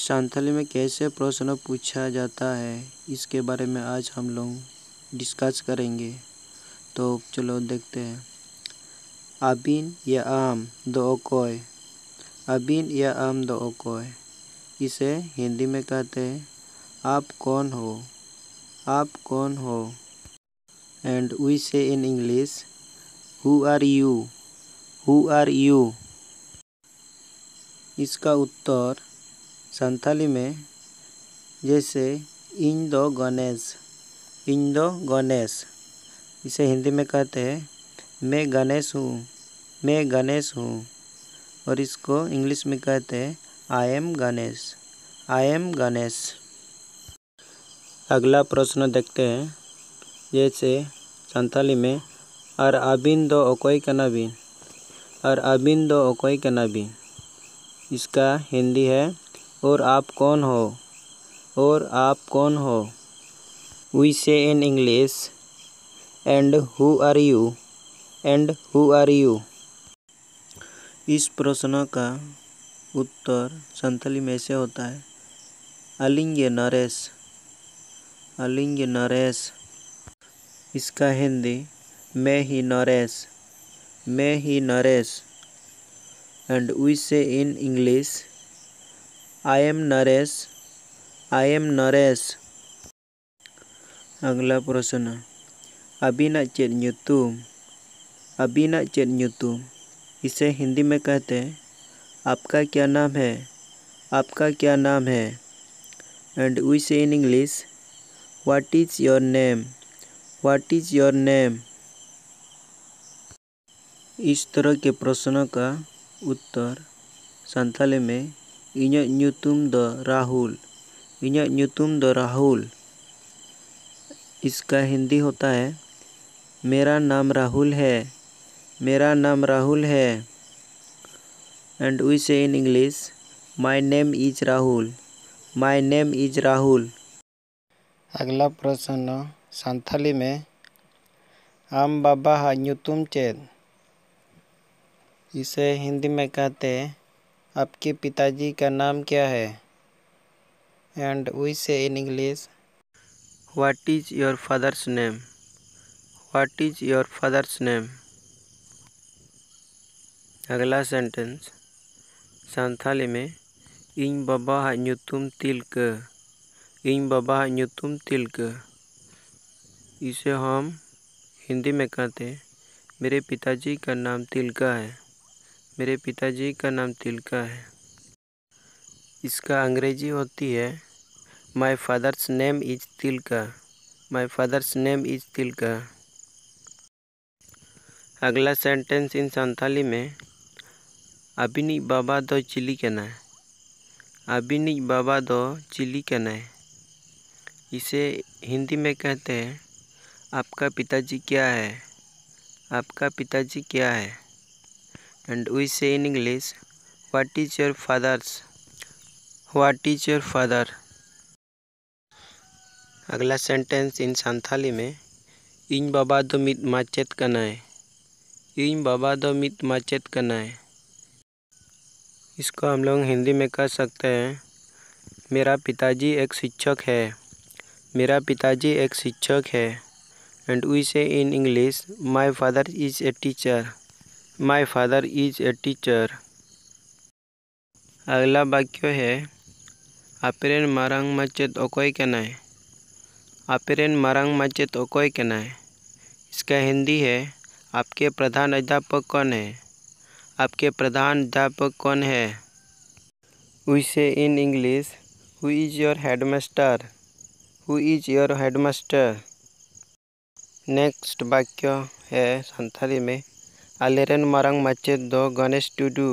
संथाली में कैसे प्रश्न पूछा जाता है इसके बारे में आज हम लोग डिस्कस करेंगे। तो चलो देखते हैं। आबिन या आम दो ओकोय, आबिन या आम दो ओकोय, इसे हिंदी में कहते हैं आप कौन हो, आप कौन हो। And we say in English who are you, who are you. इसका उत्तर संथाली में जैसे इन दो गणेश, इन दो गणेश, इसे हिंदी में कहते हैं मैं गणेश हूँ, मैं गणेश हूँ। और इसको इंग्लिश में कहते हैं I am Ganesh, I am Ganesh. अगला प्रश्न देखते हैं। जैसे संथाली में और आबिन दो ओकोय कनाबिन, और आबिन दो ओकोय कनाबिन, इसका हिंदी है और आप कौन हो, और आप कौन हो। We say in English and who are you, and who are you. इस प्रश्न का उत्तर संथाली में से होता है अलिंगे नरेश, अलिंगे नरेश। इसका हिंदी मैं ही नरेश, मैं ही Naresh. And we say in English I am Naresh, I am Naresh. अगला प्रश्न अबिना चेद ᱧᱩᱛᱩᱢ, अबिना चेद ᱧᱩᱛᱩᱢ, इसे हिंदी में कहते हैं आपका क्या नाम है, आपका क्या नाम है। And we say in English what is your name, what is your name. इस तरह के प्रश्नों का उत्तर संथाली में इᱧᱟᱜ ᱧᱩᱛᱩᱢ ᱫᱚ राहुल, इᱧᱟᱜ ᱧᱩᱛᱩᱢ ᱫᱚ राहुल। इसका हिंदी होता है मेरा नाम राहुल है, मेरा नाम राहुल है। And we say in English my name is Rahul, my name is Rahul. अगला प्रश्न संथाली में आम बाबा हा ᱧᱩᱛᱩᱢ चेद, इसे हिंदी में कहते हैं आपके पिताजी का नाम क्या है। And we say in English what is your father's name, what is your father's name. अगला सेंटेंस संथाली में ᱤᱧ ᱵᱟᱵᱟ ᱦᱟᱜ ᱧᱩᱛᱩᱢ तिलका, ᱤᱧ बाबा ᱦᱟᱜ ᱧᱩᱛᱩम तिलका, इसे हम हिंदी में कहते हैं मेरे पिताजी का नाम तिलका है, मेरे पिताजी का नाम तिलका है। इसका अंग्रेजी होती है my father's name is Tilka, my father's name is Tilka. अगला सेंटेंस इन संथाली में आबिनिज बाबा दो चिली कनाय, आबिनिज बाबा दो चिली कनाय, इसे हिंदी में कहते हैं आपका पिताजी क्या है, आपका पिताजी क्या है। And we say in English what is your fathers, what is your father. अगला सेंटेंस इन संथाली में ᱤᱧ बाबा दो मित माचेत कनाय, ᱤᱧ बाबा दो मित माचेत कनाय, इसको हम लोग हिंदी में कह सकते हैं मेरा पिताजी एक शिक्षक है, मेरा पिताजी एक शिक्षक है। And we say in English my father is a teacher, my father is a teacher. अगला वाक्य है आपेरेन मारांग माचेत ओकोय कनाय, आपेरेन मारांग माचेत ओकोय कनाय, इसका हिंदी है आपके प्रधान अध्यापक कौन है, आपके प्रधान अध्यापक कौन है। We say in English who is your headmaster, who is your headmaster. Next वाक्य है संथाली में आलेरेन मारांग माचेत दो गणेश टुडू,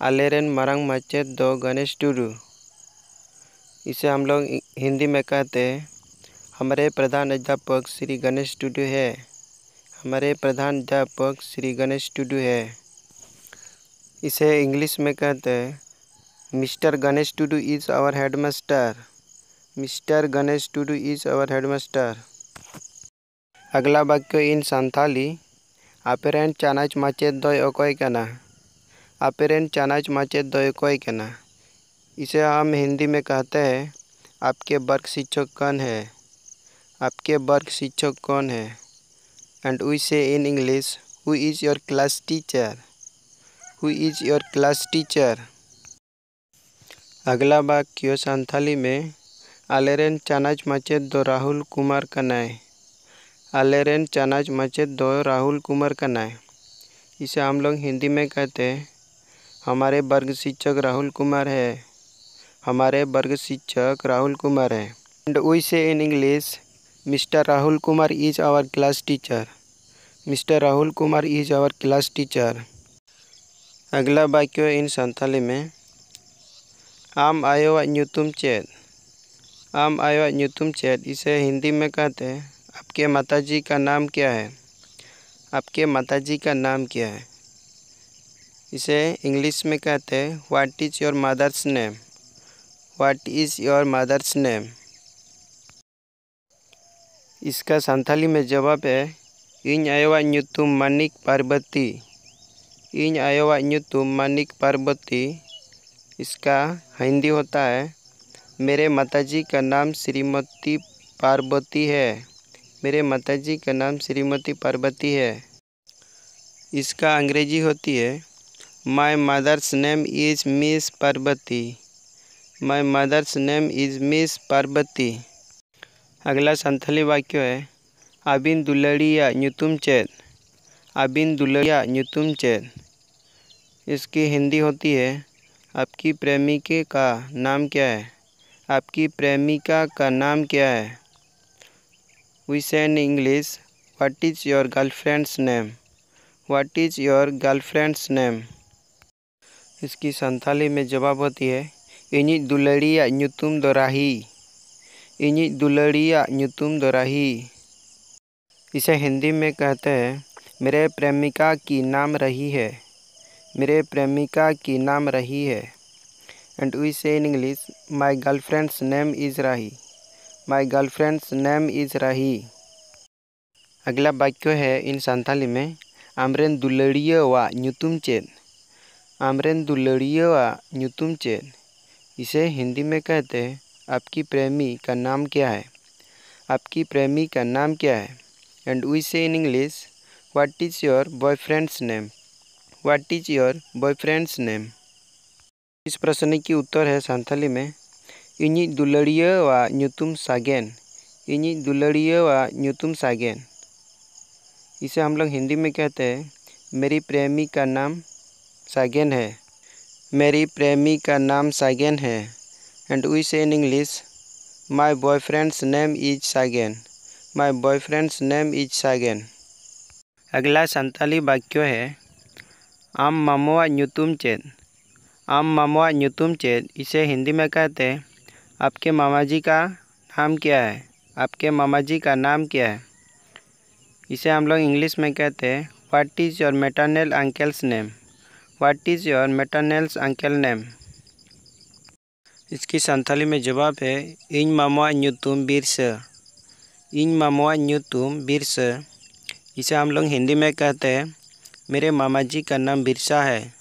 आलेरेन मारांग माचेत दो गणेश टुडू, इसे हम लोग हिंदी में कहते हैं हमारे प्रधान अध्यापक श्री गणेश टुडू है, हमारे प्रधान अध्यापक श्री गणेश टुडू है। इसे इंग्लिश में कहते हैं mister Ganesh Tudu is our headmaster, mister Ganesh Tudu is our headmaster. अगला वाक्य इन संथाली आपेरेन चानाच माचेत दोय ओकोय कना, आपेरेन चानाच माचेत दोय ओकोय कना, इसे हम हिंदी में कहते हैं आपके वर्ग शिक्षक कौन है, आपके वर्ग शिक्षक कौन है। And we say in English who is your class teacher, who is your class teacher. अगला वाक्य संथाली में आलेरेन चानाच माचेद दो राहुल कुमार कनाय, आलेरेन चानाच माचेद दो राहुल कुमार कनाय। इसे हम लोग हिंदी में कहते हैं हमारे वर्ग शिक्षक राहुल कुमार है, हमारे वर्ग शिक्षक राहुल कुमार है। And we say in English mister Rahul Kumar is our class teacher, mister Rahul Kumar is our class teacher. अगला वाक्य इन संथाली में आम आयोवाग न्यूतुम चेद, आम आयोवाग न्यूतुम चेद। इसे हिंदी में कहते हैं आपके माताजी का नाम क्या है, आपके माताजी का नाम क्या है। इसे इंग्लिश में कहते हैं what is your mother's name, what is your mother's name. इसका संथाली में जवाब है इन आयोवाग न्यूतुम मानिक पार्वती, इन आयोवाग न्यूतुम मानिक पार्वती। इसका हिंदी होता है मेरे माताजी का नाम श्रीमती पार्वती है, मेरे माताजी का नाम श्रीमती पार्वती है। इसका अंग्रेजी होती है my mother's name is miss Parvati, my mother's name is miss Parvati. अगला संथाली वाक्य है आबिन दुलड़िया न्यूतुम चेद, आबिन दुलड़िया न्यूतुम चेद। इसकी हिंदी होती है आपकी प्रेमिका का नाम क्या है, आपकी प्रेमिका का नाम क्या है। We say in English what is your girlfriends name, what is your girlfriends name. इसकी संथाली में जवाब होती है इनिज दुलड़िया न्यूतुम दो राही, इनिज दुलड़िया न्यूतुम दो राही। इसे हिंदी में कहते हैं मेरे प्रेमिका की नाम रही है, मेरे प्रेमिका की नाम रही है। And we say in English my girlfriend's name is Rahi, my girlfriend's name is Rahi. अगला वाक्य है इन संथाली में आमरेन दुलड़िया वा न्यूतुम चेद, आमरेन दुलड़िया वा न्यूतुम चेद। इसे हिंदी में कहते हैं आपकी प्रेमी का नाम क्या है, आपकी प्रेमी का नाम क्या है। And we say in English what is your boyfriend's name, what is your boyfriend's name. इस प्रश्न की उत्तर है संथाली में इनिज दुलड़िया वा न्यूतुम सागेन, इनिज दुलड़िया वा न्यूतुम सागेन। इसे हम लोग हिंदी में कहते हैं मेरी प्रेमी का नाम सागेन है, मेरी प्रेमी का नाम सागेन है। And we say in English my boyfriend's name is Sagen, my boyfriend's name is Sagen. अगला संथाली वाक्य है आम मामोआ न्यूतुम चेद, आम मामोआ न्यूतुम चेद। इसे हिंदी में कहते हैं आपके मामा जी का नाम क्या है, आपके मामा जी का नाम क्या है। इसे हम लोग इंग्लिश में कहते हैं what is your maternal uncle's name, what is your maternal's uncle name. इसकी संथाली में जवाब है इन मामोआ न्यूतुम बिरसा, इन मामोआ न्यूतुम बिरसा। इसे हम लोग हिंदी में कहते हैं मेरे मामा जी का नाम बिरसा है,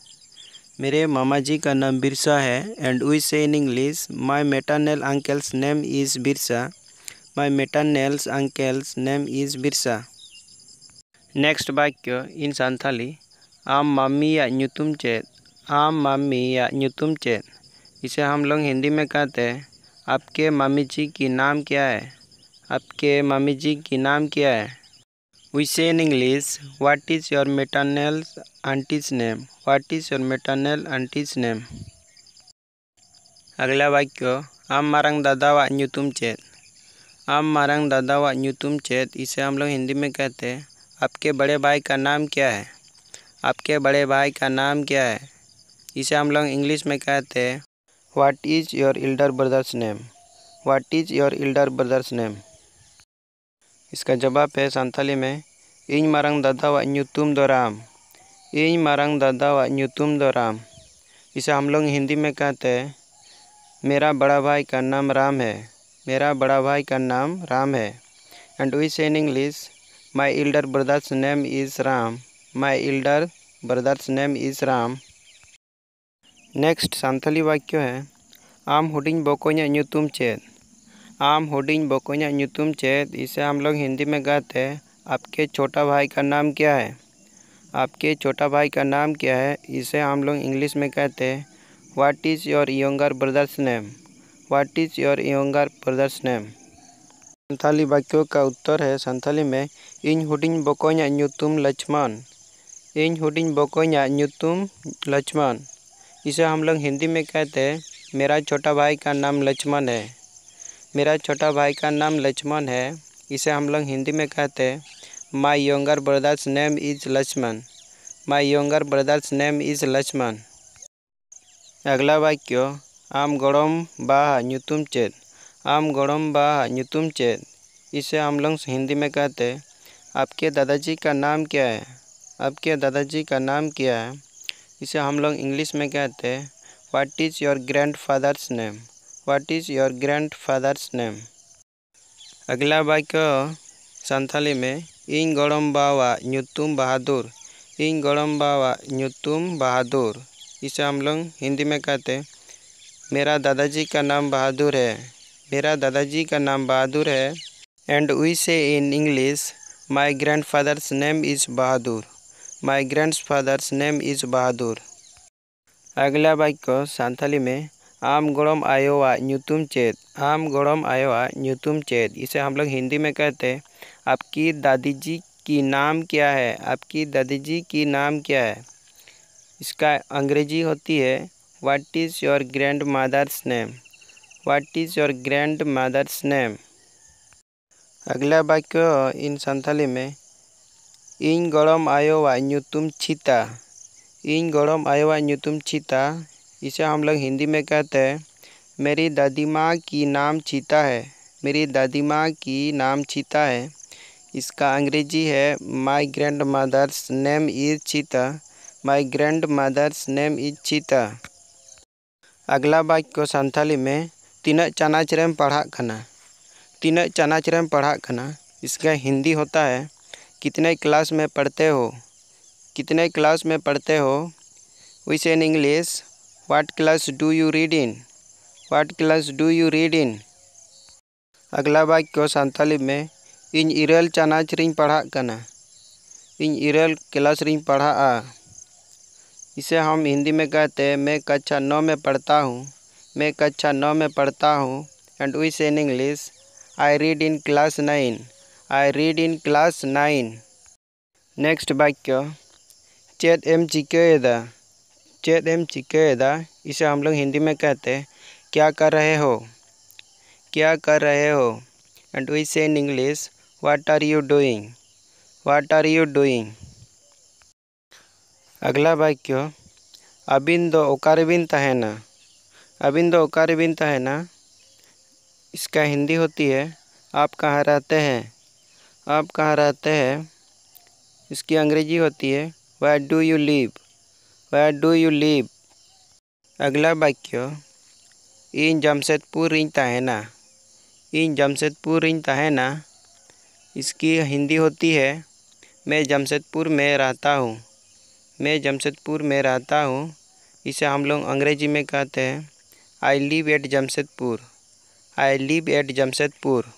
मेरे मामा जी का नाम बिरसा है। And we say in English my maternal uncle's name is Birsa, my maternal's uncle's name is Birsa. Next वाक्य इन संथाली आम मामी या न्यूतुम चेद, आम मामी या न्यूतुम चेद। इसे हम लोग हिंदी में कहते हैं आपके मामी जी की नाम क्या है, आपके मामी जी की नाम क्या है। We say in English what is your maternal aunties name, what is your maternal aunties name. अगला वाक्य आम मारंग दादावा न्यूतुम चेद, आम मारंग दादावा न्यूतुम चेद। इसे हम लोग हिंदी में कहते हैं आपके बड़े भाई का नाम क्या है, आपके बड़े भाई का नाम क्या है। इसे हम लोग इंग्लिश में कहते हैं what is your Elder brother's name, what is your Elder brother's name. इसका जवाब है संथाली में इन मारंग दादावा न्यूतुम दो राम, इन मारंग दादावा न्यूतुम दो राम। इसे हम लोग हिंदी में कहते हैं मेरा बड़ा भाई का नाम राम है, मेरा बड़ा भाई का नाम राम है। And we say in English my Elder brothers name is Ram, my Elder brothers name is Ram. Next Santhali वाक्य है आम हुडिंग बॉकोइयाग ᱧᱩᱛᱩᱢ चेद। आम हुडिंग बॉकोइयाग ᱧᱩᱛᱩम चेद। इसे हम लोग हिंदी में कहते हैं आपके छोटा भाई का नाम क्या है। आपके छोटा भाई का नाम क्या है, इसे हम लोग इंग्लिश में कहते हैं what is your younger brother's name. What is your younger brother's name. Santhali वाक्यों का उत्तर है संथाली में इन हुडिंग बॉकोइयाग ᱧᱩᱛᱩम लक्ष्मण। इन हुडिंग बॉकोइयाग ᱧᱩᱛᱩम लक्ष्मण। इसे हम लोग हिंदी में कहते हैं मेरा छोटा भाई का नाम लक्ष्मण है। मेरा छोटा भाई का नाम लक्ष्मण है। इसे हम लोग हिंदी में कहते हैं my younger brother's name is Lakshman. My younger brother's name is Lakshman. अगला वाक्य आम गड़म बा ᱧᱩᱛᱩम चेद। आम गड़म बा ᱧᱩᱛुम चेद। इसे हम लोग हिंदी में कहते हैं आपके दादाजी का नाम क्या है। आपके दादाजी का नाम क्या है। इसे हम लोग इंग्लिश में कहते हैं what is your grandfathers name. What is your grandfathers name. अगला वाक्य संथाली में इन गड़म बावा ᱧᱩᱛᱩम बहादुर। इन गड़म बावा ᱧᱩᱛुम बहादुर। इसे हम लोग हिंदी में कहते हैं मेरा दादाजी का नाम बहादुर है। मेरा दादाजी का नाम बहादुर है। And we say in English my grandfather's name is Bahadur. My grandfather's name is Bahadur. अगला वाक्य संथाली में आम गड़म आयोवा ᱧᱩᱛᱩम चेद। आम गड़म आयोवा ᱧᱩᱛुम चेद। इसे हम लोग हिंदी में कहते हैं आपकी दादी जी की नाम क्या है। आपकी दादी जी की नाम क्या है। इसका अंग्रेजी होती है what is your grandmother's name. What is your grandmother's name. अगला वाक्य इन संथाली में इन गड़म आयोवा ᱧᱩᱛᱩम छीता। इन गड़म आयोवा ᱧᱩᱛुम छीता। इसे हम लोग हिंदी में कहते हैं मेरी दादी माँ की नाम छीता है। मेरी दादी माँ की नाम छीता है। इसका अंग्रेजी है my grandmother's name is Chhita. My grandmother's name is Chhita. अगला वाक्य संथाली में तीनक चानाच रेम पढ़ा कना। तीनक चानाच रेम पढ़ा कना। इसका हिंदी होता है कितने क्लास में पढ़ते हो। कितने क्लास में पढ़ते हो। We say in English what class do you read in. What class do you read in. अगला वाक्य संथाली में इन इरल चानाच रिंग पढ़ा कना। इन इरल क्लास रिंग पढ़ा आ। इसे हम हिंदी में कहते हैं मैं कक्षा 9 में पढ़ता हूँ। मैं कक्षा 9 में पढ़ता हूँ। And we say in English I read in class 9। I read in class 9। Next वाक्य चेद एम चिकाएदा। चेद एम चिकाएदा। इसे हम लोग हिंदी में कहते हैं क्या कर रहे हो। क्या कर रहे हो। And we say in English what are you doing. What are you doing. अगला वाक्य अबिन दो ओकारेबिन तहेना। अबिन दो ओकारेबिन तहेना। इसका हिंदी होती है आप कहाँ रहते हैं। आप कहाँ रहते हैं। इसकी अंग्रेजी होती है where do you live. Where do you live. अगला वाक्य इन जमशेदपुर रिंग तहेना। इन जमशेदपुर रिंग तहेना। इसकी हिंदी होती है मैं जमशेदपुर में रहता हूँ। मैं जमशेदपुर में रहता हूँ। इसे हम लोग अंग्रेजी में कहते हैं I live at Jamshedpur. I live at Jamshedpur.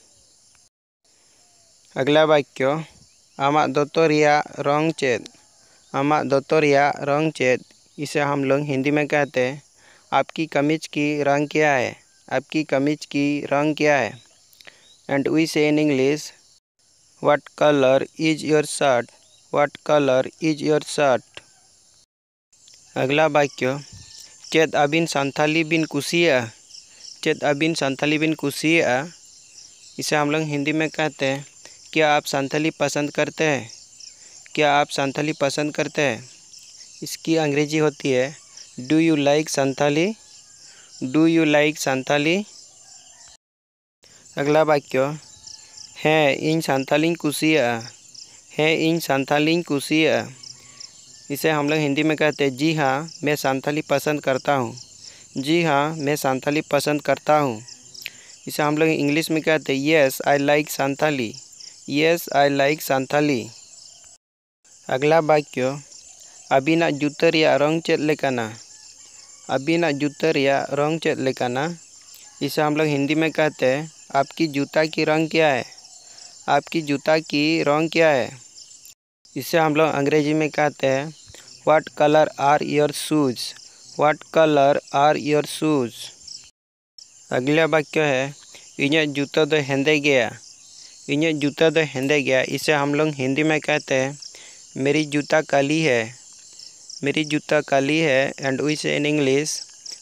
अगला वाक्य आमाग दोतो रियाग रंग चेद। आमाग दोतो रियाग रंग चेद। इसे हम लोग हिंदी में कहते हैं आपकी कमीज की रंग क्या है। आपकी कमीज की रंग क्या है। And we say in English what colour is your shirt. What colour is your shirt. अगला वाक्य चेद अबिन संथाली बिन कुसियागा। चेद अबिन संथाली बिन कुसियागा। इसे हम लोग हिंदी में कहते हैं क्या आप संथाली पसंद करते हैं। क्या आप संथाली पसंद करते हैं। इसकी अंग्रेजी होती है do you like Santhali. Do you like Santhali. अगला वाक्य है इन संथालिंग कुसियागा। है इन संथालिंग कुसियागा। इसे हम लोग हिंदी में कहते हैं जी हाँ मैं संथाली पसंद करता हूँ। जी हाँ मैं संथाली पसंद करता हूँ। इसे हम लोग इंग्लिश में कहते हैं yes I like Santhali. Yes I like Santhali. अगला वाक्य अबिना जूता रिया रंग चेद लेकाना। अबीना जूता रिया रंग चेद लेकाना। इसे हम लोग हिंदी में कहते हैं आपकी जूता की रंग क्या है, आपकी जूता की रंग क्या है। इसे हम लोग अंग्रेजी में कहते हैं what colour are your shoes, what colour are your shoes. अगला वाक्य है इन्हें जूता दो हेंदे गया, इन्हें जूता दो हेंदे गया। इसे हम लोग हिंदी में कहते हैं मेरी जूता काली है, मेरी जूता काली है। And we say in English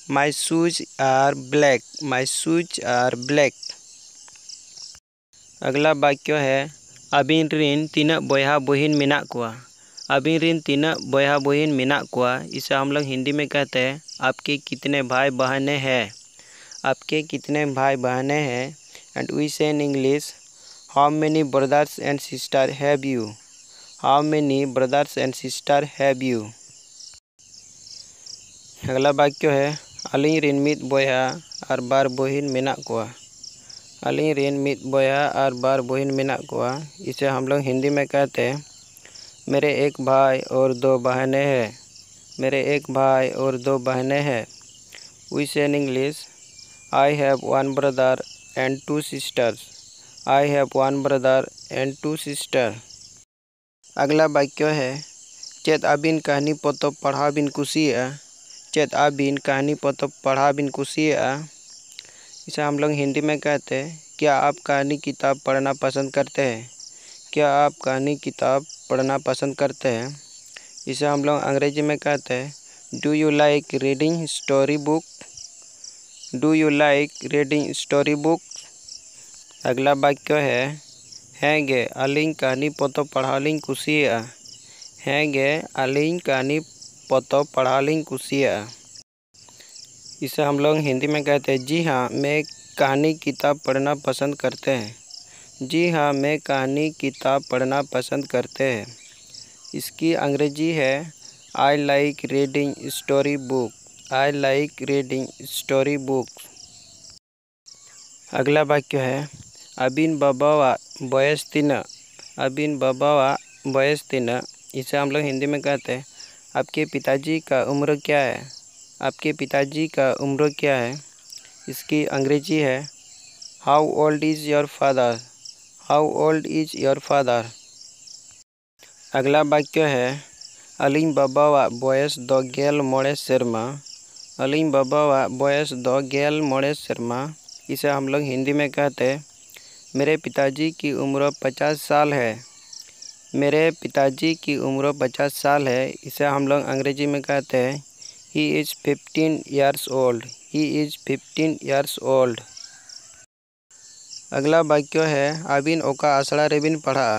my shoes are black, my shoes are black. अगला वाक्य है अबीन रिन तीना बोया बहिन मेना कोआ, अबीन रिन तीना बोया बहिन मेना कोआ। इसे हम लोग हिंदी में कहते हैं आपके कितने भाई बहनें हैं, आपके कितने भाई बहनें हैं। And we say in English how many brothers and sister have you, how many brothers and sister have you. अगला वाक्य है अलिंग रिन मित बोया और बार बहिन मेना कोआ, अलिंग रिन मित बोया और बार बहिन मेना कोआ। इसे हम लोग हिंदी में कहते हैं मेरे एक भाई और दो बहनें हैं, मेरे एक भाई और दो बहनें हैं। We say in English I have one brother and two sisters, I have one brother and two sister. अगला वाक्य है चेत आबिन कहानी पोतब पढ़ा बिन कुसिया, चेत आबिन कहानी पोतब पढ़ा बिन कुसिया। इसे हम लोग हिंदी में कहते हैं क्या आप कहानी किताब पढ़ना पसंद करते हैं, क्या आप कहानी किताब पढ़ना पसंद करते हैं। इसे हम लोग अंग्रेजी में कहते हैं do you like reading story book, do you like reading story book. अगला वाक्य है गे अलिंग कहानी पोतब पढ़ालिंग कुसिया, है गे अलिंग कहानी पोतब पढ़ालिंग कुसिया। इसे हम लोग हिंदी में कहते हैं जी हाँ मैं कहानी किताब पढ़ना पसंद करते हैं, जी हाँ मैं कहानी किताब पढ़ना पसंद करते हैं। इसकी अंग्रेजी है I like reading story book, I like reading story book. अगला वाक्य है अबिन बाबावा बयस तीना, अबिन बाबावा बयस तीना। इसे हम लोग हिंदी में कहते हैं आपके पिताजी का उम्र क्या है, आपके पिताजी का उम्र क्या है। इसकी अंग्रेजी है how old is your father, how old is your father. अगला वाक्य है अलिंग बाबावा बयस दो गेल मोड़े शर्मा, अलिंग बाबावा बयस दो गेल मोड़े शर्मा। इसे हम लोग हिंदी में कहते हैं मेरे पिताजी की उम्र 50 साल है, मेरे पिताजी की उम्र 50 साल है। इसे हम लोग अंग्रेजी में कहते हैं he is 15 years old, he is 15 years old। अगला वाक्य है अबिन ओका आसड़ा रेबिन पढ़ा,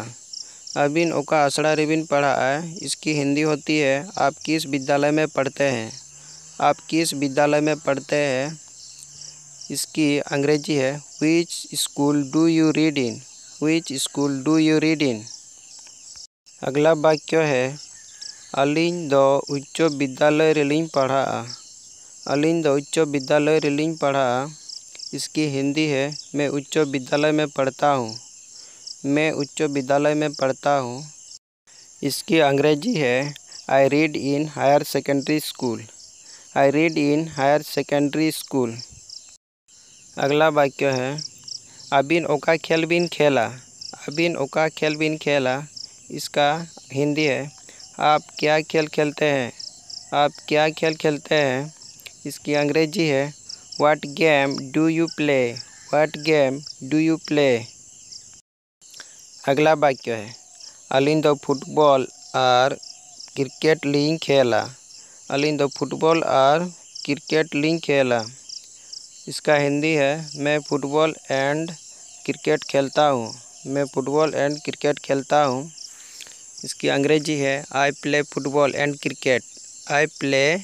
अबिन ओका आसड़ा रेबिन पढ़ा है। इसकी हिंदी होती है आप किस विद्यालय में पढ़ते हैं, आप किस विद्यालय में पढ़ते हैं। इसकी अंग्रेजी है which school do you read in, which school do you read in. अगला वाक्य है अलिंग दो उच्च विद्यालय रेलिंग पढ़ा, अलिंग दो उच्च विद्यालय रेलिंग पढ़ा। इसकी हिंदी है मैं उच्च विद्यालय में पढ़ता हूँ, मैं उच्च विद्यालय में पढ़ता हूँ। इसकी अंग्रेजी है I read in higher secondary school, I read in higher secondary school. अगला वाक्य है अबिन ओका खेल बिन खेला, अबिन ओका खेल बिन खेला। इसका हिंदी है आप क्या खेल खेलते हैं, आप क्या खेल खेलते हैं। इसकी अंग्रेजी है what game do you play, what game do you play. अगला वाक्य है अलिंग दो फुटबॉल और क्रिकेट लिंग खेला, अलिंग दो फुटबॉल और क्रिकेट लिंग खेला। इसका हिंदी है मैं फुटबॉल एंड क्रिकेट खेलता हूँ, मैं फुटबॉल एंड क्रिकेट खेलता हूँ। इसकी अंग्रेजी है I play football and cricket, I play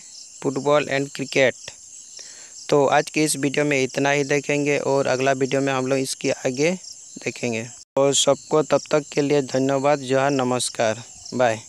football and cricket. तो आज के इस वीडियो में इतना ही देखेंगे और अगला वीडियो में हम लोग इसकी आगे देखेंगे। और सबको तब तक के लिए धन्यवाद, जय हिंद, नमस्कार, बाय।